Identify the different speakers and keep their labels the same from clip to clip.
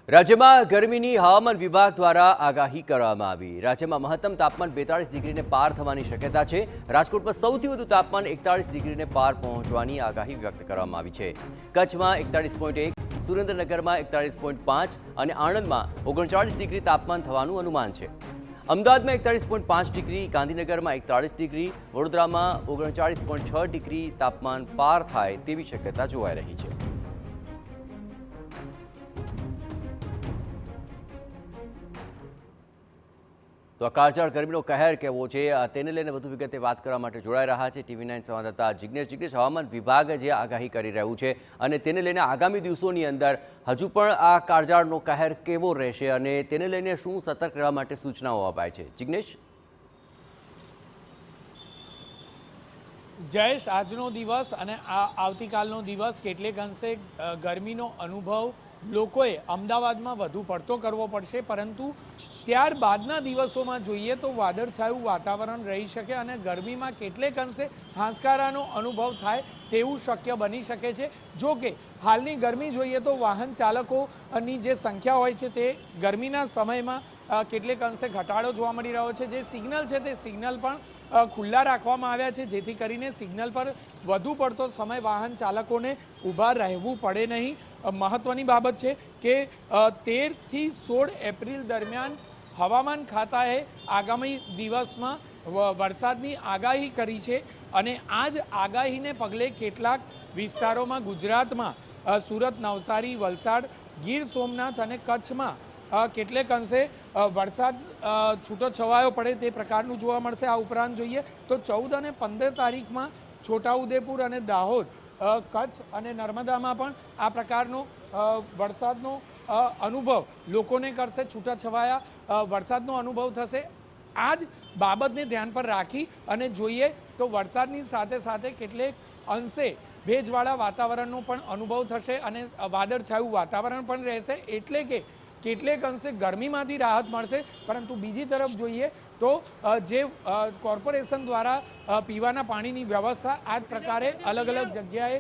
Speaker 1: રાજ્યમાં ગરમીની હવામાન વિભાગ દ્વારા આગાહી કરવામાં આવી। રાજ્યમાં મહત્તમ તાપમાન 42 ડિગ્રીને પાર થવાની શક્યતા છે। રાજકોટમાં સૌથી વધુ તાપમાન 41 ડિગ્રીને પાર પહોંચવાની આગાહી વ્યક્ત કરવામાં આવી છે। કચ્છમાં 41.1, સુરેન્દ્રનગરમાં 41.5 અને આણંદમાં 39 ડિગ્રી તાપમાન થવાનું અનુમાન છે। અમદાવાદમાં 41.5 ડિગ્રી, ગાંધીનગરમાં 41 ડિગ્રી, વડોદરામાં 39.6 ડિગ્રી તાપમાન પાર થાય તેવી શક્યતા જોવાઈ રહી છે। તો આ કાળઝાળ ગરમીનો કહેર કેવો છે તેને લઈને વધુ વિગતે વાત કરવા માટે જોડાઈ રહ્યા છે TV9 સંવાદદાતા જિગ્નેશ। હવામાન વિભાગ જે આગાહી કરી રહ્યું છે અને તેને લઈને આગામી દિવસોની અંદર હજુ પણ આ કાળઝાળનો કહેર કેવો રહેશે અને તેને લઈને શું સતર્ક રહેવા માટે સૂચનાઓ અપાય છે? જિગ્નેશ,
Speaker 2: જયેશ, આજનો દિવસ અને આવતીકાલનો દિવસ કેટલેક અંશે ગરમીનો અનુભવ લોકોએ અમદાવાદમાં વધુ પડતો કરવો પડશે, પરંતુ ત્યારબાદના દિવસોમાં જોઈએ તો વાદળછાયું વાતાવરણ રહી શકે અને ગરમીમાં કેટલેક અંશે હાંસકારાનો અનુભવ થાય તેવું શક્ય બની શકે છે। જો કે હાલની ગરમી જોઈએ તો વાહન ચાલકોની જે સંખ્યા હોય છે તે ગરમીના સમયમાં કેટલેક અંશે ઘટાડો જોવા મળી રહ્યો છે। જે સિગ્નલ છે તે સિગ્નલ પણ ખુલ્લા રાખવામાં આવ્યા છે, જેથી કરીને સિગ્નલ પર વધુ પડતો સમય વાહન ચાલકોને ઊભા રહેવું પડે નહીં। મહત્વની બાબત છે કે 13 થી 16 એપ્રિલ દરમિયાન હવામાન ખાતાએ આગામી દિવસમાં વરસાદની આગાહી કરી છે અને આ જ આગાહીને પગલે કેટલાક વિસ્તારોમાં ગુજરાતમાં સુરત, નવસારી, વલસાડ, ગીર સોમનાથ અને કચ્છમાં કેટલેક અંશે વરસાદ છૂટો છવાયો પડે તે પ્રકારનું જોવા મળશે। આ ઉપરાંત જોઈએ તો 14 અને 15 તારીખમાં છોટાઉદેપુર અને દાહોદ, કચ્છ અને નર્મદામાં પણ આ પ્રકારનો વરસાદનો અનુભવ લોકોને કરશે। છૂટાછવાયા વરસાદનો અનુભવ થશે। આ જ બાબતને ધ્યાન પર રાખી અને જોઈએ તો વરસાદની સાથે સાથે કેટલેક અંશે ભેજવાળા વાતાવરણનો પણ અનુભવ થશે અને વાદળછાયું વાતાવરણ પણ રહેશે, એટલે કે કેટલેક અંશે ગરમીમાંથી રાહત મળશે। પરંતુ બીજી તરફ જોઈએ તો જે કોર્પોરેશન દ્વારા પીવાના પાણીની વ્યવસ્થા આ જ પ્રકારે અલગ અલગ જગ્યાએ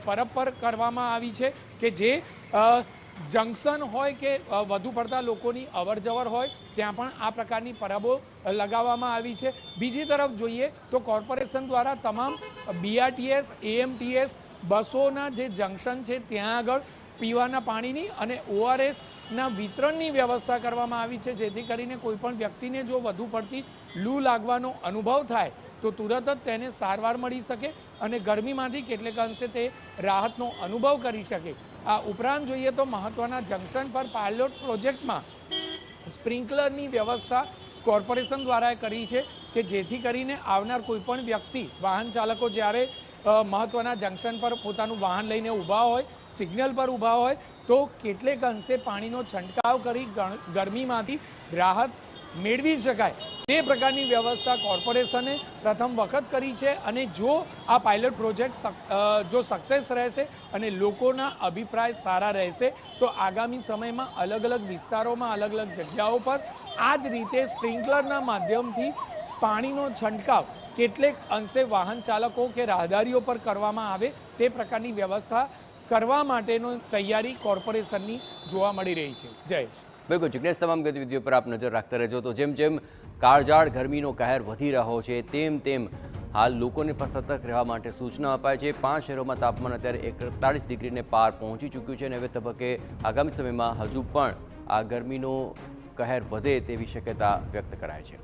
Speaker 2: પરબ પર કરવામાં આવી છે કે જે જંકશન હોય કે વધુ પડતા લોકોની અવરજવર હોય ત્યાં પણ આ પ્રકારની પરબો લગાવવામાં આવી છે। બીજી તરફ જોઈએ તો કોર્પોરેશન દ્વારા તમામ BRTS, AMTS બસોના જે જંકશન છે ત્યાં આગળ પીવાના પાણીની અને ORSના વિતરણની વ્યવસ્થા કરવામાં આવી છે, જેથી કરીને કોઈપણ વ્યક્તિને જો વધુ પડતી લૂ લાગવાનો અનુભવ થાય તો તુરત જ તેને સારવાર મળી શકે અને ગરમીમાંથી કેટલેક અંશે તે રાહતનો અનુભવ કરી શકે। આ ઉપરાંત જોઈએ તો મહત્ત્વના જંકશન પર પાયલોટ પ્રોજેક્ટમાં સ્પ્રિન્કલરની વ્યવસ્થા કોર્પોરેશન દ્વારા કરી છે કે જેથી કરીને આવનાર કોઈપણ વ્યક્તિ, વાહન ચાલકો જ્યારે મહત્ત્વના જંકશન પર પોતાનું વાહન લઈને ઊભા હોય, સિગ્નલ પર ઊભા હોય તો કેટલેક અંશે પાણીનો છંટકાવ કરી ગરમીમાંથી રાહત મેળવી શકાય તે પ્રકારની વ્યવસ્થા કોર્પોરેશને પ્રથમ વખત કરી છે। અને જો આ પાયલોટ પ્રોજેક્ટ જો સક્સેસ રહેશે અને લોકોના અભિપ્રાય સારા રહેશે તો આગામી સમયમાં અલગ અલગ વિસ્તારોમાં, અલગ અલગ જગ્યાઓ પર આ જ રીતે સ્પ્રિન્કલરના માધ્યમથી પાણીનો છંટકાવ કેટલેક અંશે વાહન ચાલકો કે રાહદારીઓ પર કરવામાં આવે તે પ્રકારની વ્યવસ્થા કરવા માટેની તૈયારી કોર્પોરેશનની જોવા મળી રહી છે। જયેશ,
Speaker 1: બિલકુલ જિગ્નેશ, તમામ ગતિવિધિઓ પર આપ નજર રાખતા રહેજો। તો જેમ જેમ કાળઝાળ ગરમીનો કહેર વધી રહ્યો છે તેમ તેમ હાલ લોકોને પણ સતર્ક રહેવા માટે સૂચના અપાય છે। 5 શહેરોમાં તાપમાન અત્યારે 41 ડિગ્રીને પાર પહોંચી ચૂક્યું છે અને હવે તબક્કે આગામી સમયમાં હજુ પણ આ ગરમીનો કહેર વધે તેવી શક્યતા વ્યક્ત કરાય છે।